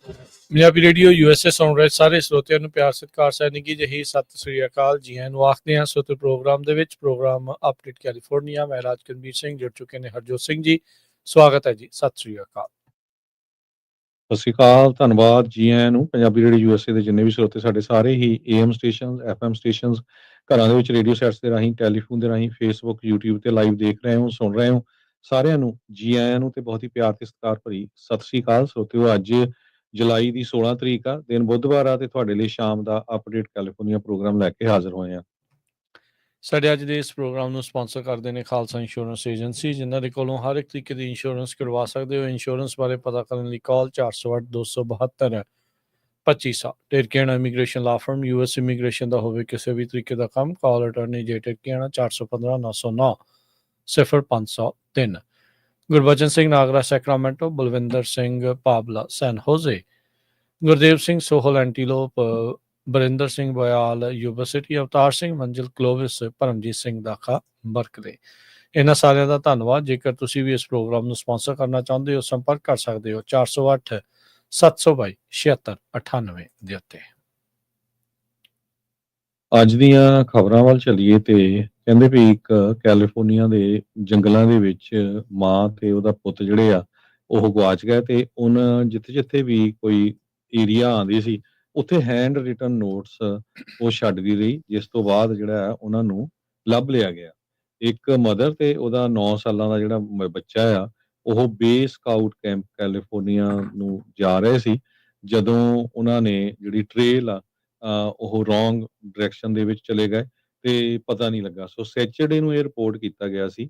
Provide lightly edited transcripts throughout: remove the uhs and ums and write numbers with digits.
Punjabi radio USA ਸੁਣ ਰਹੇ ਸਾਰੇ ਸਰੋਤਿਆਂ ਨੂੰ ਪਿਆਰ ਸਤਿਕਾਰ ਸੈਨਿਕੀ ਜਿਹੀ ਸਤਿ ਸ੍ਰੀ ਅਕਾਲ ਜੀ ਆਇਆਂ ਨੂੰ ਆਖਦੇ ਹਾਂ ਸੋਤੇ ਪ੍ਰੋਗਰਾਮ ਦੇ ਵਿੱਚ ਪ੍ਰੋਗਰਾਮ ਅਪਡੇਟ ਕੈਲੀਫੋਰਨੀਆ ਮੈਂ ਰਾਜਕਨਵੀਰ ਸਿੰਘ ਜੁੜ ਚੁੱਕੇ ਨੇ ਹਰਜੋਤ ਸਿੰਘ ਜੀ ਸਵਾਗਤ ਹੈ ਜੀ ਸਤਿ ਸ੍ਰੀ ਅਕਾਲ। ਸਤਿ ਸ਼੍ਰੀ ਅਕਾਲ, ਧੰਨਵਾਦ ਜੀ ਆਇਆਂ ਨੂੰ। ਪੰਜਾਬੀ ਰੇਡੀਓ USA ਦੇ ਜਿੰਨੇ ਵੀ ਸਰੋਤੇ ਸਾਡੇ ਸਾਰੇ ਹੀ AM ਸਟੇਸ਼ਨਸ FM ਸਟੇਸ਼ਨਸ ਘਰਾਂ ਦੇ ਵਿੱਚ ਰੇਡੀਓ ਸੈਟਸ ਦੇ ਰਾਹੀਂ ਟੈਲੀਫੋਨ ਦੇ ਰਾਹੀਂ ਫੇਸਬੁੱਕ YouTube ਤੇ ਲਾਈਵ ਦੇਖ ਰਹੇ ਹੋ ਸੁਣ ਰਹੇ ਹੋ ਸਾਰਿਆਂ ਨੂੰ ਜੀ ਆਇਆਂ ਨੂੰ ਤੇ ਬਹੁਤ ਹੀ ਪਿਆਰ ਤੇ ਸਤਿਕਾਰ ਭਰੀ ਸਤਿ ਸ਼੍ਰੀ ਅਕਾਲ ਸਰੋਤਿਓ। ਅੱਜ ਜੁਲਾਈ ਦੀ 16 ਤਰੀਕ ਆ, ਦਿਨ ਬੁੱਧਵਾਰ ਆ ਤੇ ਤੁਹਾਡੇ ਲਈ ਸ਼ਾਮ ਦਾ ਅਪਡੇਟ ਕੈਲੀਫੋਰਨੀਆ ਪ੍ਰੋਗਰਾਮ ਲੈ ਕੇ ਹਾਜ਼ਰ ਹੋਏ ਆ। ਸਾਡੇ ਅੱਜ ਦੇ ਇਸ ਪ੍ਰੋਗਰਾਮ ਨੂੰ ਸਪਾਂਸਰ ਕਰਦੇ ਨੇ ਖਾਲਸਾ ਇੰਸ਼ੋਰੈਂਸ ਏਜੰਸੀ ਜਿਨ੍ਹਾਂ ਦੇ ਕੋਲੋਂ ਹਰ ਇੱਕ ਤਰੀਕੇ ਦੀ ਇੰਸ਼ੋਰੈਂਸ ਕਰਵਾ ਸਕਦੇ ਹੋ। ਇੰਸ਼ੋਰੈਂਸ ਬਾਰੇ ਪਤਾ ਕਰਨ ਲਈ ਕਾਲ 408 272 2500। ਟਿਰਕੀਆਣਾ ਇਮੀਗ੍ਰੇਸ਼ਨ ਲਾ ਫਰਮ US ਇਮੀਗ੍ਰੇਸ਼ਨ ਦਾ ਹੋਵੇ ਕਿਸੇ ਵੀ ਤਰੀਕੇ ਦਾ ਕੰਮ ਕਾਲ ਅਟਾਰਨੀ ਜੇ ਟਿਰਕੀਆਣਾ 415 909 0503। ਗੁਰਬਚਨ ਸਿੰਘ ਨਾਗਰਾ ਸੈਕਰਾਮੈਂਟੋ, ਬਲਵਿੰਦਰ ਸਿੰਘ ਭਾਬਲਾ ਸੈਨ ਹੋਜ਼ੇ, ਗੁਰਦੇਵ ਸਿੰਘ ਸੋਹਲ ਐਂਟੀਲੋਪ, ਬਰਿੰਦਰ ਸਿੰਘ ਬੋਇਆਲ ਯੂਬਾ ਸਿਟੀ, ਅਵਤਾਰ ਸਿੰਘ ਮੰਜ਼ਿਲ ਕਲੋਵਿਸ, ਪਰਮਜੀਤ ਸਿੰਘ ਦਾਖਾ ਬਰਕਲੇ। ਇਹਨਾਂ ਸਾਰਿਆਂ ਦਾ ਧੰਨਵਾਦ। ਜੇਕਰ ਤੁਸੀਂ ਵੀ ਇਸ ਪ੍ਰੋਗਰਾਮ ਨੂੰ ਸਪਾਂਸਰ ਕਰਨਾ ਚਾਹੁੰਦੇ ਹੋ ਸੰਪਰਕ ਕਰ ਸਕਦੇ ਹੋ 408 722 7698 ਦੇ ਉੱਤੇ। ਅੱਜ ਦੀਆਂ ਖਬਰਾਂ ਵੱਲ ਚੱਲੀਏ ਤੇ ਕਹਿੰਦੇ ਵੀ ਇੱਕ ਕੈਲੀਫੋਰਨੀਆ ਦੇ ਜੰਗਲਾਂ ਦੇ ਵਿੱਚ ਮਾਂ ਤੇ ਉਹਦਾ ਪੁੱਤ ਜਿਹੜੇ ਆ ਉਹ ਗਵਾਚ ਗਏ ਤੇ ਉਹਨਾਂ ਜਿੱਥੇ ਵੀ ਕੋਈ ਏਰੀਆ ਆਉਂਦੀ ਸੀ ਉੱਥੇ ਹੈਂਡ ਰਿਟਨ ਨੋਟਸ ਉਹ ਛੱਡਦੀ ਰਹੀ, ਜਿਸ ਤੋਂ ਬਾਅਦ ਜਿਹੜਾ ਆ ਉਹਨਾਂ ਨੂੰ ਲੱਭ ਲਿਆ ਗਿਆ। ਇੱਕ ਮਦਰ ਤੇ ਉਹਦਾ 9 ਸਾਲਾਂ ਦਾ ਜਿਹੜਾ ਬੱਚਾ ਆ ਉਹ ਬੇ ਸਕਾਊਟ ਕੈਂਪ ਕੈਲੀਫੋਰਨੀਆ ਨੂੰ ਜਾ ਰਹੇ ਸੀ ਜਦੋਂ ਉਹਨਾਂ ਨੇ ਜਿਹੜੀ ਟ੍ਰੇਲ ਆ ਉਹ ਰੋਂਗ ਡਾਇਰੈਕਸ਼ਨ ਦੇ ਵਿੱਚ ਚਲੇ ਗਏ ਤੇ ਪਤਾ ਨਹੀਂ ਲੱਗਾ। ਸੋ ਸੈਚਰਡੇ ਨੂੰ ਇਹ ਰਿਪੋਰਟ ਕੀਤਾ ਗਿਆ ਸੀ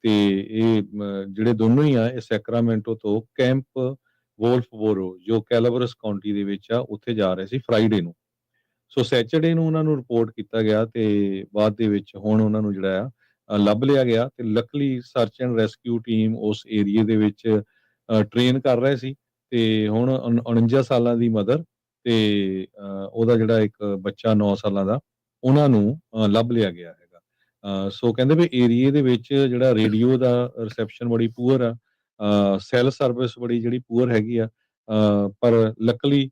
ਤੇ ਇਹ ਜਿਹੜੇ ਦੋਨੋਂ ਹੀ ਆ ਇਹ ਸੈਕਰਾਮੈਂਟੋ ਤੋਂ ਕੈਂਪ ਵੋਲਫਬੋਰੋ ਜੋ ਕੈਲਾਬਰਸ ਕਾਉਂਟੀ ਦੇ ਵਿੱਚ ਆ ਉੱਥੇ ਜਾ ਰਹੇ ਸੀ ਫਰਾਈਡੇ ਨੂੰ। ਸੋ ਸੈਚਰਡੇ ਨੂੰ ਉਹਨਾਂ ਨੂੰ ਰਿਪੋਰਟ ਕੀਤਾ ਗਿਆ ਤੇ ਬਾਅਦ ਦੇ ਵਿੱਚ ਹੁਣ ਉਹਨਾਂ ਨੂੰ ਜਿਹੜਾ ਆ ਲੱਭ ਲਿਆ ਗਿਆ ਤੇ ਲੱਕਲੀ ਸਰਚ ਐਂਡ ਰੈਸਕਿਊ ਟੀਮ ਉਸ ਏਰੀਏ ਦੇ ਵਿੱਚ ਟ੍ਰੇਨ ਕਰ ਰਹੇ ਸੀ ਤੇ ਹੁਣ 49 ਸਾਲਾਂ ਦੀ ਮਦਰ ਤੇ ਉਹਦਾ ਜਿਹੜਾ ਇੱਕ ਬੱਚਾ 9 ਸਾਲਾਂ ਦਾ ਉਹਨਾਂ ਨੂੰ ਲੱਭ ਲਿਆ ਗਿਆ ਹੈਗਾ। ਸੋ ਕਹਿੰਦੇ ਵੀ ਏਰੀਏ ਦੇ ਵਿੱਚ ਜਿਹੜਾ ਰੇਡੀਓ ਦਾ ਰਿਸੈਪਸ਼ਨ ਬੜੀ ਪੂਅਰ ਆ, ਸੈੱਲ ਸਰਵਿਸ ਬੜੀ ਜਿਹੜੀ ਪੂਅਰ ਹੈਗੀ ਆ, ਪਰ ਲੱਕਲੀ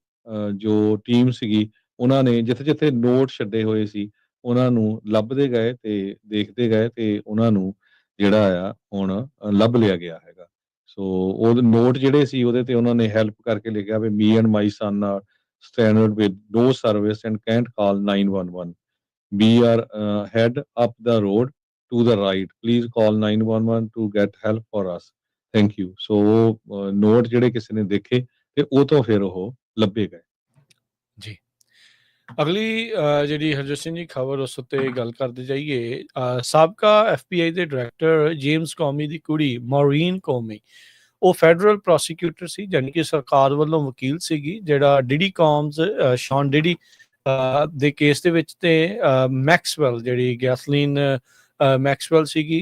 ਜੋ ਟੀਮ ਸੀਗੀ ਉਹਨਾਂ ਨੇ ਜਿੱਥੇ ਨੋਟ ਛੱਡੇ ਹੋਏ ਸੀ ਉਹਨਾਂ ਨੂੰ ਲੱਭਦੇ ਗਏ ਤੇ ਦੇਖਦੇ ਗਏ ਤੇ ਉਹਨਾਂ ਨੂੰ ਜਿਹੜਾ ਆ ਹੁਣ ਲੱਭ ਲਿਆ ਗਿਆ ਹੈਗਾ। ਸੋ ਉਹ ਨੋਟ ਜਿਹੜੇ ਸੀ ਉਹਦੇ ਤੇ ਉਹਨਾਂ ਨੇ ਹੈਲਪ ਕਰਕੇ ਲਿਖਿਆ ਵੀ me and my son are stranded with no service and can't call 911. We are head up the road to the right. Please call 911 to get help for us. Thank you. So note ਜਿਹੜੇ ਕਿਸੇ ਨੇ ਦੇਖੇ ਤੇ ਉਹ ਤੋਂ ਫਿਰ ਉਹ ਲੱਭੇ ਗਏ ਜੀ। ਅਗਲੀ ਜਿਹੜੀ ਹਰਜੋਤ ਸਿੰਘ ਜੀ ਖਬਰ ਉਸ ਉੱਤੇ ਗੱਲ ਕਰਦੇ ਜਾਈਏ। ਸਾਬਕਾ FBI ਦੇ ਡਾਇਰੈਕਟਰ ਜੇਮਸ ਕੌਮੀ ਦੀ ਕੁੜੀ ਮੌਰੀਨ ਕੌਮੀ ਉਹ ਫੈਡਰਲ ਪ੍ਰੋਸੀਕਿਊਟਰ ਸੀ, ਜਾਣੀ ਕਿ ਸਰਕਾਰ ਵੱਲੋਂ ਵਕੀਲ ਸੀਗੀ, ਜਿਹੜਾ ਡਿਡੀ ਕੌਮਸ ਸ਼ੌਨ ਡਿਡੀ ਦੇ ਕੇਸ ਦੇ ਵਿੱਚ ਤੇ ਮੈਕਸਵੈਲ ਜਿਹੜੀ ਗੈਸਲੀਨ ਮੈਕਸਵੈਲ ਸੀਗੀ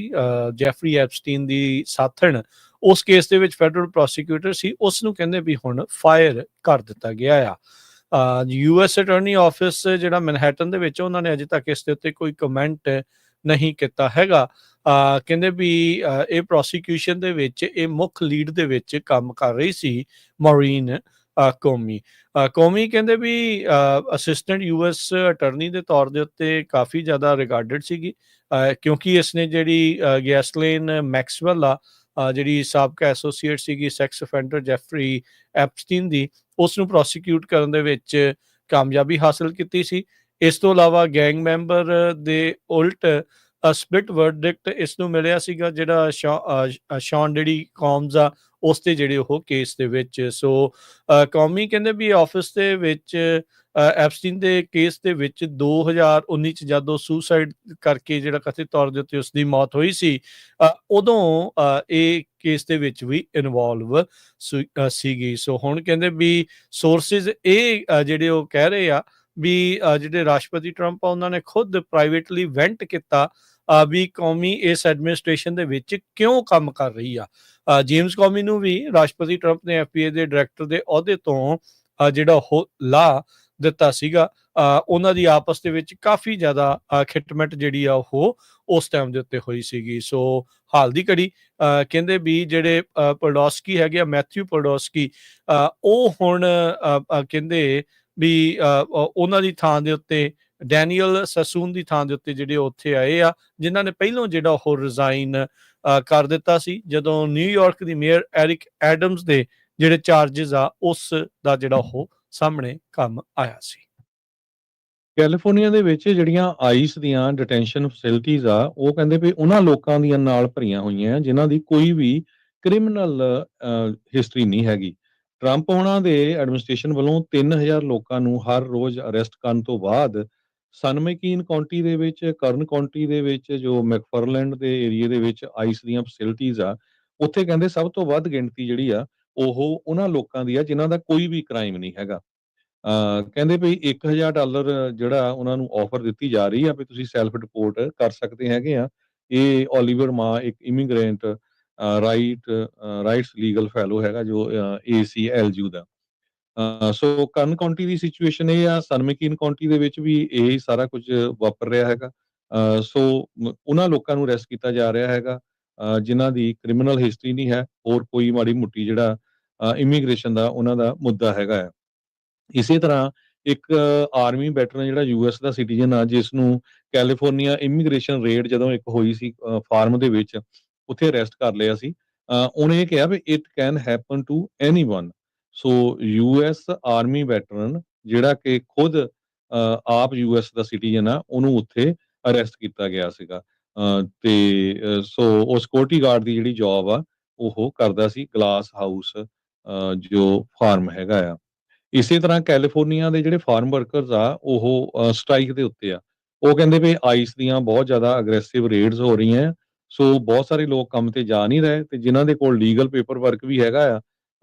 ਜੈਫਰੀ ਐਪਸਟੀਨ ਦੀ ਸਾਥਣ ਉਸ ਕੇਸ ਦੇ ਵਿੱਚ ਫੈਡਰਲ ਪ੍ਰੋਸੀਕਿਊਟਰ ਸੀ। ਉਸ ਨੂੰ ਕਹਿੰਦੇ ਵੀ ਹੁਣ ਫਾਇਰ ਕਰ ਦਿੱਤਾ ਗਿਆ ਆ। US ਅਟਾਰਨੀ ਆਫਿਸ ਜਿਹੜਾ ਮੈਨਹੈਟਨ ਦੇ ਵਿੱਚ ਉਹਨਾਂ ਨੇ ਅਜੇ ਤੱਕ ਇਸ ਦੇ ਉੱਤੇ ਕੋਈ ਕਮੈਂਟ ਨਹੀਂ ਕੀਤਾ ਹੈਗਾ। ਕਹਿੰਦੇ ਵੀ ਇਹ ਪ੍ਰੋਸੀਕਿਊਸ਼ਨ ਦੇ ਵਿੱਚ ਇਹ ਮੁੱਖ ਲੀਡ ਦੇ ਵਿੱਚ ਕੰਮ ਕਰ ਰਹੀ ਸੀ ਮੌਰੀਨ ਕੌਮੀ। ਕਹਿੰਦੇ ਵੀ ਅਸਿਸਟੈਂਟ US ਅਟਾਰਨੀ ਦੇ ਤੌਰ ਦੇ ਉੱਤੇ ਕਾਫੀ ਜ਼ਿਆਦਾ ਰਿਗਾਰਡਡ ਸੀਗੀ ਕਿਉਂਕਿ ਇਸਨੇ ਜਿਹੜੀ ਗੈਸਲੀਨ ਮੈਕਸਵੈਲ ਆ ਜਿਹੜੀ ਸਾਬਕਾ ਐਸੋਸੀਏਟ ਸੀਗੀ ਸੈਕਸ ਅਫੈਂਡਰ ਜੈਫਰੀ ਐਪਸਟੀਨ ਦੀ, ਉਸ ਨੂੰ ਪ੍ਰੋਸੀਕਿਊਟ ਕਰਨ ਦੇ ਵਿੱਚ ਕਾਮਯਾਬੀ ਹਾਸਲ ਕੀਤੀ ਸੀ। ਇਸ ਤੋਂ ਇਲਾਵਾ ਗੈਂਗ ਮੈਂਬਰ ਦੇ ਉਲਟ ਸਪਲਿਟ ਵਰਡਿਕਟ ਇਸ ਨੂੰ ਮਿਲਿਆ ਸੀਗਾ ਜਿਹੜਾ ਸ਼ੌਨ ਡਿਡੀ ਕੌਮਸ ਆ ਉਸ ਤੇ ਜਿਹੜੇ ਉਹ ਕੇਸ ਦੇ ਵਿੱਚ। ਸੋ ਕੌਮੀ ਕਹਿੰਦੇ ਵੀ ਆਫਿਸ ਦੇ ਵਿੱਚ ਐਪਸਟੀਨ ਦੇ ਕੇਸ ਦੇ ਵਿੱਚ 2019 ਚ ਜਦੋਂ ਸੁਸਾਈਡ ਕਰਕੇ ਜਿਹੜਾ ਕਥਿਤ ਤੌਰ ਦੇ ਉੱਤੇ ਉਸਦੀ ਮੌਤ ਹੋਈ ਸੀ ਉਦੋਂ ਇਹ ਕੇਸ ਦੇ ਵਿੱਚ ਵੀ ਇਨਵੋਲਵ ਸੀਗੀ। ਸੋ ਹੁਣ ਕਹਿੰਦੇ ਵੀ ਸੋਰਸਿਸ ਇਹ ਜਿਹੜੇ ਉਹ ਕਹਿ ਰਹੇ ਆ ਵੀ ਜਿਹੜੇ ਰਾਸ਼ਟਰਪਤੀ ਟਰੰਪ ਆ ਉਹਨਾਂ ਨੇ ਖੁਦ ਪ੍ਰਾਈਵੇਟਲੀ ਵੈਂਟ ਕੀਤਾ ਵੀ ਕੌਮੀ ਇਸ ਐਡਮਿਨਿਸਟ੍ਰੇਸ਼ਨ ਦੇ ਵਿੱਚ ਕਿਉਂ ਕੰਮ ਕਰ ਰਹੀ ਆ। ਜੇਮਸ ਕੌਮੀ ਨੂੰ ਵੀ ਰਾਸ਼ਟਰਪਤੀ ਟਰੰਪ ਨੇ FBI ਦੇ ਡਾਇਰੈਕਟਰ ਦੇ ਅਹੁਦੇ ਤੋਂ ਜਿਹੜਾ ਉਹ ਲਾ ਦਿੱਤਾ ਸੀਗਾ। ਉਹਨਾਂ ਦੀ ਆਪਸ ਦੇ ਵਿੱਚ ਕਾਫੀ ਜ਼ਿਆਦਾ ਖਿੱਟਮਿੱਟ ਜਿਹੜੀ ਆ ਉਹ ਉਸ ਟਾਈਮ ਦੇ ਉੱਤੇ ਹੋਈ ਸੀਗੀ। ਸੋ ਹਾਲ ਦੀ ਘੜੀ ਕਹਿੰਦੇ ਵੀ ਜਿਹੜੇ ਪੋਡੋਸਕੀ ਹੈਗੇ ਆ, ਮੈਥਿਊ ਪੋਡੋਸਕੀ, ਉਹ ਹੁਣ ਕਹਿੰਦੇ ਵੀ ਉਹਨਾਂ ਦੀ ਥਾਂ ਦੇ ਉੱਤੇ ਡੈਨੀਅਲ ਸਸੂਨ ਦੀ ਥਾਂ ਦੇ ਉੱਤੇ ਜਿਹੜੇ ਉੱਥੇ ਆਏ ਆ, ਜਿਨ੍ਹਾਂ ਨੇ ਪਹਿਲੋਂ ਜਿਹੜਾ ਉਹ ਰਿਜ਼ਾਈਨ ਕਰ ਦਿੱਤਾ ਸੀ ਜਦੋਂ ਨਿਊਯਾਰਕ ਦੀ ਮੇਅਰ ਐਰਿਕ ਐਡਮਸ ਦੇ ਜਿਹੜੇ ਚਾਰजेस ਆ ਉਸ ਦਾ ਜਿਹੜਾ ਉਹ ਸਾਹਮਣੇ ਕੰਮ ਆਇਆ ਸੀ। ਕੈਲੀਫੋਰਨੀਆ ਦੇ ਵਿੱਚ ਜਿਹੜੀਆਂ ਆਈਸ ਦੀਆਂ ਡਿਟੈਂਸ਼ਨ ਫੈਸਿਲਿਟੀਜ਼ ਆ, ਉਹ ਕਹਿੰਦੇ ਵੀ ਉਹਨਾਂ ਲੋਕਾਂ ਦੀਆਂ ਨਾਲ ਭਰੀਆਂ ਹੋਈਆਂ ਜਿਨ੍ਹਾਂ ਦੀ ਕੋਈ ਵੀ ਕ੍ਰਿਮੀਨਲ ਹਿਸਟਰੀ ਨਹੀਂ ਹੈਗੀ। ਟਰੰਪ ਉਹਨਾਂ ਦੇ ਐਡਮਿਨਿਸਟ੍ਰੇਸ਼ਨ ਵੱਲੋਂ 3000 ਲੋਕਾਂ ਨੂੰ ਹਰ ਰੋਜ਼ ਅਰੈਸਟ ਕਰਨ ਤੋਂ ਬਾਅਦ ਸਨ ਮੈਕੀਨ ਕਾਉਂਟੀ ਦੇ ਵਿੱਚ, ਕਰਨ ਕਾਉਂਟੀ ਦੇ ਵਿੱਚ, ਜੋ ਮੈਕਫਰਲੈਂਡ ਦੇ ਏਰੀਏ ਦੇ ਵਿੱਚ ਆਈਸ ਦੀਆਂ ਫੈਸਿਲਿਟੀਜ਼ ਆ, ਉੱਥੇ ਕਹਿੰਦੇ ਸਭ ਤੋਂ ਵੱਧ ਗਿਣਤੀ ਜਿਹੜੀ ਆ ਉਹ ਉਹਨਾਂ ਲੋਕਾਂ ਦੀ ਆ ਜਿਨ੍ਹਾਂ ਦਾ ਕੋਈ ਵੀ ਕ੍ਰਾਈਮ ਨਹੀਂ ਹੈਗਾ। ਕਹਿੰਦੇ ਵੀ $1000 ਜਿਹੜਾ ਉਹਨਾਂ ਨੂੰ ਆਫਰ ਦਿੱਤੀ ਜਾ ਰਹੀ ਆ ਵੀ ਤੁਸੀਂ ਸੈਲਫ ਡਿਪੋਰਟ ਕਰ ਸਕਦੇ ਹੈਗੇ ਆ। ਇਹ ਓਲੀਵਰ ਮਾ ਇੱਕ ਇਮੀਗ੍ਰੈਂਟ ਰਾਈਟਸ ਲੀਗਲ ਫੈਲੋ ਹੈਗਾ ਜੋ ACLU ਦਾ। ਸੋ ਕਰਨ ਕਾਉਂਟੀ ਦੀ ਸਿਚੁਏਸ਼ਨ ਇਹ ਆ, ਸਨ ਮੈਕੀਨ ਕਾਉਂਟੀ ਦੇ ਵਿੱਚ ਵੀ ਇਹ ਸਾਰਾ ਕੁਝ ਵਾਪਰ ਰਿਹਾ ਹੈਗਾ। ਸੋ ਉਹਨਾਂ ਲੋਕਾਂ ਨੂੰ ਅਰੈਸਟ ਕੀਤਾ ਜਾ ਰਿਹਾ ਹੈਗਾ ਜਿਨ੍ਹਾਂ ਦੀ ਕ੍ਰਿਮੀਨਲ ਹਿਸਟਰੀ ਨਹੀਂ ਹੈ, ਹੋਰ ਕੋਈ ਮਾੜੀ ਮੋਟੀ ਜਿਹੜਾ ਇਮੀਗ੍ਰੇਸ਼ਨ ਦਾ ਉਹਨਾਂ ਦਾ ਮੁੱਦਾ ਹੈਗਾ ਹੈ। ਇਸੇ ਤਰ੍ਹਾਂ ਇੱਕ ਆਰਮੀ ਵੈਟਰਨ ਜਿਹੜਾ US ਦਾ ਸਿਟੀਜ਼ਨ ਆ, ਜਿਸ ਨੂੰ ਕੈਲੀਫੋਰਨੀਆ ਇਮੀਗ੍ਰੇਸ਼ਨ ਰੇਡ ਜਦੋਂ ਇੱਕ ਹੋਈ ਸੀ ਫਾਰਮ ਦੇ ਵਿੱਚ, ਉੱਥੇ ਅਰੈਸਟ ਕਰ ਲਿਆ ਸੀ। ਉਹਨੇ ਇਹ ਕਿਹਾ ਵੀ it can happen to anyone. So US army veteran ਜਿਹੜਾ ਕਿ ਖੁਦ ਆਪ US ਦਾ ਸਿਟੀਜ਼ਨ ਆ, ਉਹਨੂੰ ਉੱਥੇ ਅਰੈਸਟ ਕੀਤਾ ਗਿਆ ਸੀਗਾ। ਸੋ ਉਹ ਸਿਕਿਉਰਿਟੀ ਗਾਰਡ ਦੀ ਜਿਹੜੀ ਜੌਬ ਆ ਉਹ ਕਰਦਾ ਸੀ ਗਲਾਸ ਹਾਊਸ ਜੋ ਫਾਰਮ ਹੈਗਾ ਆ। ਇਸੇ ਤਰ੍ਹਾਂ ਕੈਲੀਫੋਰਨੀਆ ਦੇ ਜਿਹੜੇ ਫਾਰਮ ਵਰਕਰਸ ਆ ਉਹ ਸਟ੍ਰਾਈਕ ਦੇ ਉੱਤੇ ਆ। ਉਹ ਕਹਿੰਦੇ ਵੀ ਆਈਸ ਦੀਆਂ ਬਹੁਤ ਜ਼ਿਆਦਾ ਅਗਰੈਸਿਵ ਰੇਡਸ ਹੋ ਰਹੀਆਂ ਆ। ਸੋ ਬਹੁਤ ਸਾਰੇ ਲੋਕ ਕੰਮ ਤੇ ਜਾ ਨਹੀਂ ਰਹੇ ਤੇ ਜਿਨ੍ਹਾਂ ਦੇ ਕੋਲ ਲੀਗਲ ਪੇਪਰ ਵਰਕ ਵੀ ਹੈਗਾ ਆ,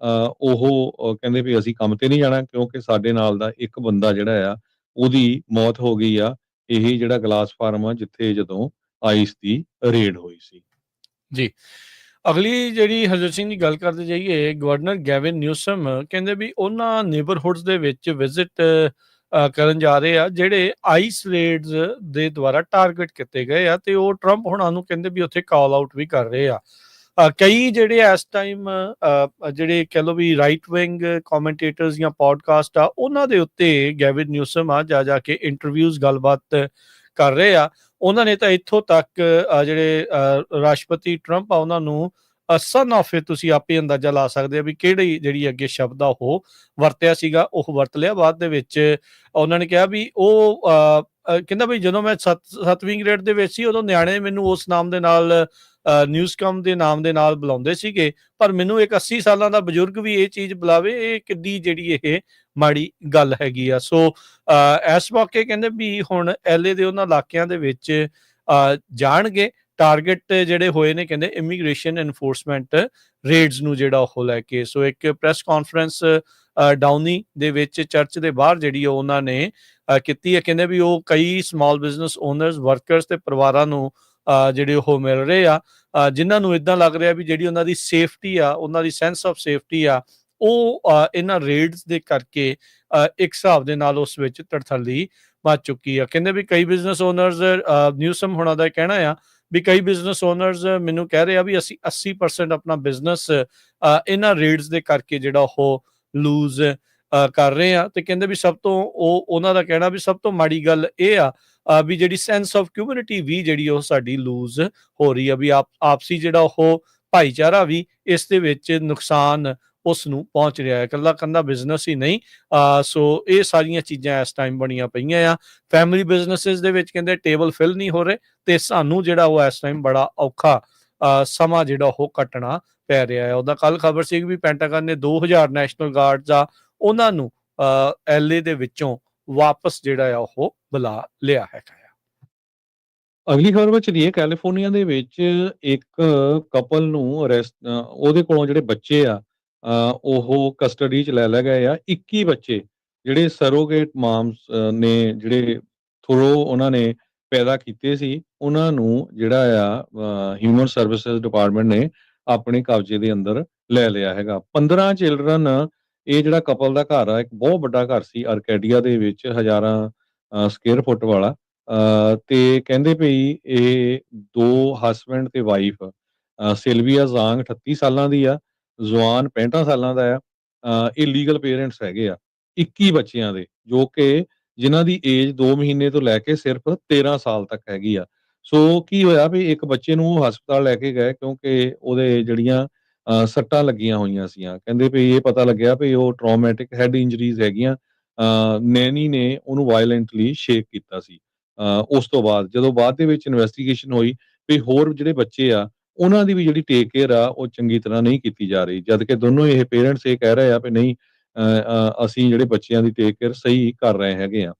ਉਹ ਕਹਿੰਦੇ ਵੀ ਅਸੀਂ ਕੰਮ ਤੇ ਨਹੀਂ ਜਾਣਾ ਕਿਉਂਕਿ ਸਾਡੇ ਨਾਲ ਦਾ ਇੱਕ ਬੰਦਾ ਜਿਹੜਾ ਆ ਉਹਦੀ ਮੌਤ ਹੋ ਗਈ ਆ। ਇਹ ਜਿਹੜਾ ਗਲਾਸ ਫਾਰਮ ਆ ਜਿੱਥੇ ਜਦੋਂ ਆਈਸ ਦੀ ਰੇਡ ਹੋਈ ਸੀ। ਜੀ, ਅਗਲੀ ਜਿਹੜੀ ਹਰਜੋਤ ਸਿੰਘ ਦੀ ਗੱਲ ਕਰਦੇ ਜਾਈਏ, ਗਵਰਨਰ ਗੈਵਿਨ ਨਿਊਸਮ ਕਹਿੰਦੇ ਵੀ ਉਹਨਾਂ ਨੇਬਰਹੁੱਡਸ ਦੇ ਵਿੱਚ ਵਿਜ਼ਿਟ ਕਰਨ ਜਾ ਰਹੇ ਆ ਜਿਹੜੇ ਆਈਸ ਰੇਡਸ ਦੇ ਦੁਆਰਾ ਟਾਰਗੇਟ ਕੀਤੇ ਗਏ ਆ, ਤੇ ਉਹ ਟਰੰਪ ਹੁਣਾਂ ਨੂੰ ਕਹਿੰਦੇ ਵੀ ਉੱਥੇ ਕਾਲ ਆਊਟ ਵੀ ਕਰ ਰਹੇ ਆ। ਕਈ ਜਿਹੜੇ ਇਸ ਟਾਈਮ ਜਿਹੜੇ ਕਹਿ ਲਓ ਵੀ ਰਾਈਟ ਵਿੰਗ ਕਮੈਂਟੇਟਰਸ ਜਾਂ ਪੋਡਕਾਸਟ ਆ, ਉਹਨਾਂ ਦੇ ਉੱਤੇ ਗੈਵਿਨ ਨਿਊਸਮ ਆ ਜਾ ਕੇ ਇੰਟਰਵਿਊਜ਼ ਗੱਲਬਾਤ ਕਰ ਰਹੇ ਆ। ਉਹਨਾਂ ਨੇ ਤਾਂ ਇੱਥੋਂ ਤੱਕ ਜਿਹੜੇ ਰਾਸ਼ਟਰਪਤੀ ਟਰੰਪ ਆ ਉਹਨਾਂ ਨੂੰ ਸਨ ਆਫ, ਤੁਸੀਂ ਆਪੇ ਅੰਦਾਜ਼ਾ ਲਾ ਸਕਦੇ ਆ ਵੀ ਕਿਹੜੀ ਜਿਹੜੀ ਅੱਗੇ ਸ਼ਬਦ ਆ ਉਹ ਵਰਤਿਆ ਸੀਗਾ, ਉਹ ਵਰਤ ਲਿਆ। ਬਾਅਦ ਦੇ ਵਿੱਚ ਉਹਨਾਂ ਨੇ ਕਿਹਾ ਵੀ ਉਹ ਕਹਿੰਦਾ ਵੀ ਜਦੋਂ ਮੈਂ 7ਵੀਂ ਗ੍ਰੇਡ ਦੇ ਵਿੱਚ ਸੀ ਉਦੋਂ ਨਿਆਣੇ ਮੈਨੂੰ ਉਸ ਨਾਮ ਦੇ ਨਾਲ ਨਿਊਜ਼ਕਮ ਦੇ ਨਾਮ ਦੇ ਨਾਲ ਬੁਲਾਉਂਦੇ ਸੀਗੇ, ਪਰ ਮੈਨੂੰ ਇੱਕ 80 ਸਾਲਾਂ ਦਾ ਬਜ਼ੁਰਗ ਵੀ ਇਹ ਚੀਜ਼ ਬੁਲਾਵੇ, ਇਹ ਕਿੱਡੀ ਜਿਹੜੀ ਇਹ ਮਾੜੀ ਗੱਲ ਹੈਗੀ ਆ। ਸੋ ਇਸ ਮੌਕੇ ਕਹਿੰਦੇ ਵੀ ਹੁਣ LA ਦੇ ਉਹਨਾਂ ਇਲਾਕਿਆਂ ਦੇ ਵਿੱਚ ਜਾਣਗੇ, ਟਾਰਗੇਟ ਜਿਹੜੇ ਹੋਏ ਨੇ ਕਹਿੰਦੇ ਇਮੀਗ੍ਰੇਸ਼ਨ ਐਨਫੋਰਸਮੈਂਟ ਰੇਡਸ ਨੂੰ ਜਿਹੜਾ ਉਹ ਲੈ ਕੇ। ਸੋ ਇੱਕ ਪ੍ਰੈਸ ਕਾਨਫਰੰਸ ਡਾਊਨੀ ਦੇ ਵਿੱਚ ਚਰਚ ਦੇ ਬਾਹਰ ਜਿਹੜੀ ਉਹਨਾਂ ਨੇ ਕੀਤੀ ਹੈ। ਕਹਿੰਦੇ ਵੀ ਉਹ ਕਈ ਸਮਾਲ ਬਿਜ਼ਨਸ ਓਨਰਸ, ਵਰਕਰਸ ਤੇ ਪਰਿਵਾਰਾਂ ਨੂੰ ਜਿਹੜੇ ਉਹ ਮਿਲ ਰਹੇ ਆ, ਜਿਨ੍ਹਾਂ ਨੂੰ ਇਦਾਂ ਲੱਗ ਰਿਹਾ ਵੀ ਜਿਹੜੀ ਉਹਨਾਂ ਦੀ ਸੇਫਟੀ ਆ, ਉਹਨਾਂ ਦੀ ਸੈਂਸ ਆਫ ਸੇਫਟੀ ਆ, ਉਹ ਇਹਨਾਂ ਰੇਡਸ ਦੇ ਕਰਕੇ ਇੱਕ ਹਿਸਾਬ ਦੇ ਨਾਲ ਉਸ ਵਿੱਚ ਤੜਥੱਲੀ ਮਚ ਚੁੱਕੀ ਆ। ਕਹਿੰਦੇ ਵੀ ਕਈ ਬਿਜ਼ਨਸ ਓਨਰਸ, ਨਿਊਸਮ ਹੋਣਾ ਦਾ ਕਹਿਣਾ ਆ ਵੀ ਕਈ ਬਿਜ਼ਨਸ ਓਨਰਸ ਮੈਨੂੰ ਕਹਿ ਰਹੇ ਆ ਵੀ ਅਸੀਂ 80% ਆਪਣਾ ਬਿਜ਼ਨਸ ਇਹਨਾਂ ਰੇਡਸ ਦੇ ਕਰਕੇ ਜਿਹੜਾ ਉਹ ਲੂਜ਼ ਕਰ ਰਹੇ ਆ। ਤੇ ਕਹਿੰਦੇ ਵੀ ਸਭ ਤੋਂ ਉਹਨਾਂ ਦਾ ਕਹਿਣਾ ਵੀ ਸਭ ਤੋਂ ਮਾੜੀ ਗੱਲ ਇਹ ਆ ਵੀ ਜਿਹੜੀ ਸੈਂਸ ਆਫ ਕਮਿਊਨਿਟੀ ਵੀ ਜਿਹੜੀ ਉਹ ਸਾਡੀ ਲੂਜ਼ ਹੋ ਰਹੀ ਆ, ਵੀ ਆਪਸੀ ਜਿਹੜਾ ਉਹ ਭਾਈਚਾਰਾ ਵੀ ਇਸ ਦੇ ਵਿੱਚ ਨੁਕਸਾਨ ਉਸ ਨੂੰ ਪਹੁੰਚ ਰਿਹਾ ਹੈ, ਇਕੱਲਾ ਬਿਜ਼ਨਸ ਹੀ ਨਹੀਂ। ਸੋ ਇਹ ਸਾਰੀਆਂ ਚੀਜ਼ਾਂ ਇਸ ਟਾਈਮ ਬਣੀਆਂ ਪਈਆਂ ਆ। ਫੈਮਿਲੀ ਬਿਜ਼ਨਸਿਸ ਦੇ ਵਿੱਚ ਕਹਿੰਦੇ ਟੇਬਲ ਫਿਲ ਨਹੀਂ ਹੋ ਰਹੇ ਤੇ ਸਾਨੂੰ ਜਿਹੜਾ ਉਹ ਇਸ ਟਾਈਮ ਬੜਾ ਔਖਾ ਸਮਾਂ ਜਿਹੜਾ ਉਹ ਕੱਟਣਾ ਪੈ ਰਿਹਾ ਹੈ। ਉਹਦਾ ਕੱਲ ਖਬਰ ਸੀ ਵੀ ਪੈਂਟਾਗਨ ਨੇ 2000 ਨੈਸ਼ਨਲ ਗਾਰਡਸ ਆ ਉਹਨਾਂ ਨੂੰ LA ਦੇ ਵਿੱਚੋਂ ਵਾਪਸ ਜਿਹੜਾ ਆ ਉਹ ਬੁਲਾ ਲਿਆ ਹੈਗਾ। ਅਗਲੀ ਖਬਰ ਵਿੱਚ ਚਲੀਏ, ਕੈਲੀਫੋਰਨੀਆ ਦੇ ਵਿੱਚ ਇੱਕ ਕਪਲ ਨੂੰ ਅਰੈਸਟ, ਉਹਦੇ ਕੋਲੋਂ ਜਿਹੜੇ ਬੱਚੇ ਆ ਉਹ ਕਸਟਡੀ 'ਚ ਲੈ ਲਏ ਗਏ ਆ। 21 ਬੱਚੇ ਜਿਹੜੇ ਸਰੋਗੇਟ ਮਾਮਸ ਨੇ ਜਿਹੜੇ ਥਰੂ ਉਹਨਾਂ ਨੇ ਪੈਦਾ ਕੀਤੇ ਸੀ, ਉਹਨਾਂ ਨੂੰ ਜਿਹੜਾ ਆ ਹਿਊਮਨ ਸਰਵਿਸਿਜ਼ ਡਿਪਾਰਟਮੈਂਟ ਨੇ ਆਪਣੇ ਕਬਜ਼ੇ ਦੇ ਅੰਦਰ ਲੈ ਲਿਆ ਹੈਗਾ। 15 ਚਿਲਡਰਨ ਇਹ ਜਿਹੜਾ ਕਪਲ ਦਾ ਘਰ ਆ, ਇੱਕ ਬਹੁਤ ਵੱਡਾ ਘਰ ਸੀ ਆਰਕੈਡੀਆ ਦੇ ਵਿੱਚ, ਹਜ਼ਾਰਾਂ ਸਕੁਅਰ ਫੁੱਟ ਵਾਲਾ। ਤੇ ਕਹਿੰਦੇ ਭਈ ਇਹ 2 ਹਸਬੈਂਡ ਤੇ ਵਾਈਫ, ਸਿਲਵੀਆ ਜ਼ਾਂਗ 38 ਸਾਲਾਂ ਦੀ ਆ, ਜ਼ੁਆਨ 65 ਸਾਲਾਂ ਦਾ ਆ। ਇਹ ਲੀਗਲ ਪੇਰੈਂਟਸ ਹੈਗੇ ਆ 21 ਬੱਚਿਆਂ ਦੇ, ਜੋ ਕਿ ਜਿਨ੍ਹਾਂ ਦੀ ਏਜ 2 ਮਹੀਨੇ ਤੋਂ ਲੈ ਕੇ ਸਿਰਫ 13 ਸਾਲ ਤੱਕ ਹੈਗੀ ਆ। ਸੋ ਕੀ ਹੋਇਆ ਵੀ ਇੱਕ ਬੱਚੇ ਨੂੰ ਉਹ ਹਸਪਤਾਲ ਲੈ ਕੇ ਗਏ, ਕਿਉਂਕਿ ਉਹਦੇ ਜਿਹੜੀਆਂ ਸੱਟਾਂ ਲੱਗੀਆਂ ਹੋਈਆਂ ਸੀਗੀਆਂ। ਕਹਿੰਦੇ ਵੀ ਇਹ ਪਤਾ ਲੱਗਿਆ ਵੀ ਉਹ ਟਰੌਮੈਟਿਕ ਹੈਡ ਇੰਜਰੀਜ਼ ਹੈਗੀਆਂ। ਨੈਨੀ ਨੇ ਉਹਨੂੰ ਵਾਇਲੈਂਟਲੀ ਸ਼ੇਕ ਕੀਤਾ ਸੀ। ਉਸ ਤੋਂ ਬਾਅਦ ਜਦੋਂ ਬਾਅਦ ਦੇ ਵਿੱਚ ਇਨਵੈਸਟੀਗੇਸ਼ਨ ਹੋਈ ਵੀ ਹੋਰ ਜਿਹੜੇ ਬੱਚੇ ਆ, ਉਹਨਾਂ ਦੀ ਵੀ ਜਿਹੜੀ ਟੇਕ ਕੇਅਰ ਆ ਉਹ ਚੰਗੀ ਤਰ੍ਹਾਂ ਨਹੀਂ ਕੀਤੀ ਜਾ ਰਹੀ। ਜਦ ਕਿ ਦੋਨੋਂ ਇਹ ਪੇਰੈਂਟਸ ਇਹ ਕਹਿ ਰਹੇ ਆ ਵੀ ਨਹੀਂ, ਅਸੀਂ ਜਿਹੜੇ ਬੱਚਿਆਂ ਦੀ ਟੇਕ ਕੇਅਰ ਸਹੀ ਕਰ ਰਹੇ ਹੈਗੇ ਆ।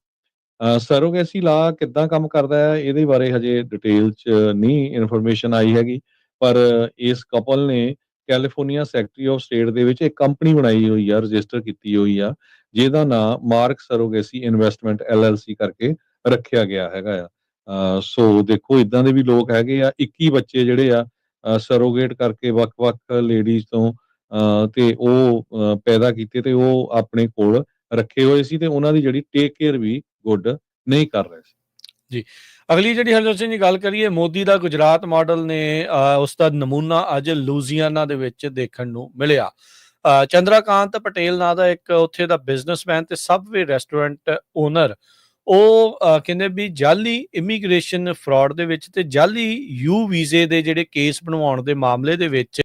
ਸਰੋਗੇਸੀ ਲਾਅ ਕਿੱਦਾਂ ਕੰਮ ਕਰਦਾ ਹੈ, ਇਹਦੇ ਬਾਰੇ ਹਜੇ ਡਿਟੇਲ 'ਚ ਨਹੀਂ ਇਨਫੋਰਮੇਸ਼ਨ ਆਈ ਹੈਗੀ। ਪਰ ਇਸ ਕਪਲ ਨੇ ਕੈਲੀਫੋਰਨੀਆ ਸੈਕਟਰੀ ਆਫ ਸਟੇਟ ਦੇ ਵਿੱਚ ਇੱਕ ਕੰਪਨੀ ਬਣਾਈ ਹੋਈ ਆ, ਰਜਿਸਟਰ ਕੀਤੀ ਹੋਈ ਆ, ਜਿਹਦਾ ਨਾਂ ਮਾਰਕ ਸਰੋਗੇਸੀ ਇਨਵੈਸਟਮੈਂਟ LLC ਕਰਕੇ ਰੱਖਿਆ ਗਿਆ ਹੈਗਾ ਆ। ਸੋ ਦੇਖੋ ਇਦਾਂ ਦੇ ਵੀ ਲੋਕ ਹੈਗੇ ਆ, 21 ਬੱਚੇ ਜਿਹੜੇ ਆ ਸਰੋਗੇਟ ਕਰਕੇ ਵੱਖ-ਵੱਖ ਲੇਡੀਜ਼ ਤੋਂ, ਤੇ ਉਹ ਪੈਦਾ ਕੀਤੇ ਤੇ ਉਹ ਆਪਣੇ ਕੋਲ ਰੱਖੇ ਹੋਏ ਸੀ, ਤੇ ਉਹਨਾਂ ਦੀ ਜਿਹੜੀ ਟੇਕ ਕੇਅਰ ਵੀ ਗੁੱਡ ਨਹੀਂ ਕਰ ਰਹੇ ਸੀ। ਜੀ, ਅਗਲੀ ਜਿਹੜੀ ਹਰਜੋਤ ਸਿੰਘ ਜੀ ਗੱਲ ਕਰੀਏ, ਮੋਦੀ ਦਾ ਗੁਜਰਾਤ ਮਾਡਲ ਨੇ ਉਸ ਦਾ ਨਮੂਨਾ ਅੱਜ ਲੂਜ਼ੀਆਨਾ ਦੇ ਵਿੱਚ ਦੇਖਣ ਨੂੰ ਮਿਲਿਆ। ਚੰਦਰਾਕਾਂਤ ਪਟੇਲ ਨਾਂ ਦਾ ਇੱਕ ਉੱਥੇ ਦਾ ਬਿਜ਼ਨਸਮੈਨ ਤੇ ਸਬਵੇ ਰੈਸਟੋਰੈਂਟ ਓਨਰ, ਉਹ ਕਹਿੰਦੇ ਵੀ ਜਾਲੀ ਇਮੀਗ੍ਰੇਸ਼ਨ ਫਰਾਡ ਦੇ ਵਿੱਚ ਤੇ ਜਾਲੀ ਯੂ ਵੀਜ਼ੇ ਦੇ ਜਿਹੜੇ ਕੇਸ ਬਣਵਾਉਣ ਦੇ ਮਾਮਲੇ ਦੇ ਵਿੱਚ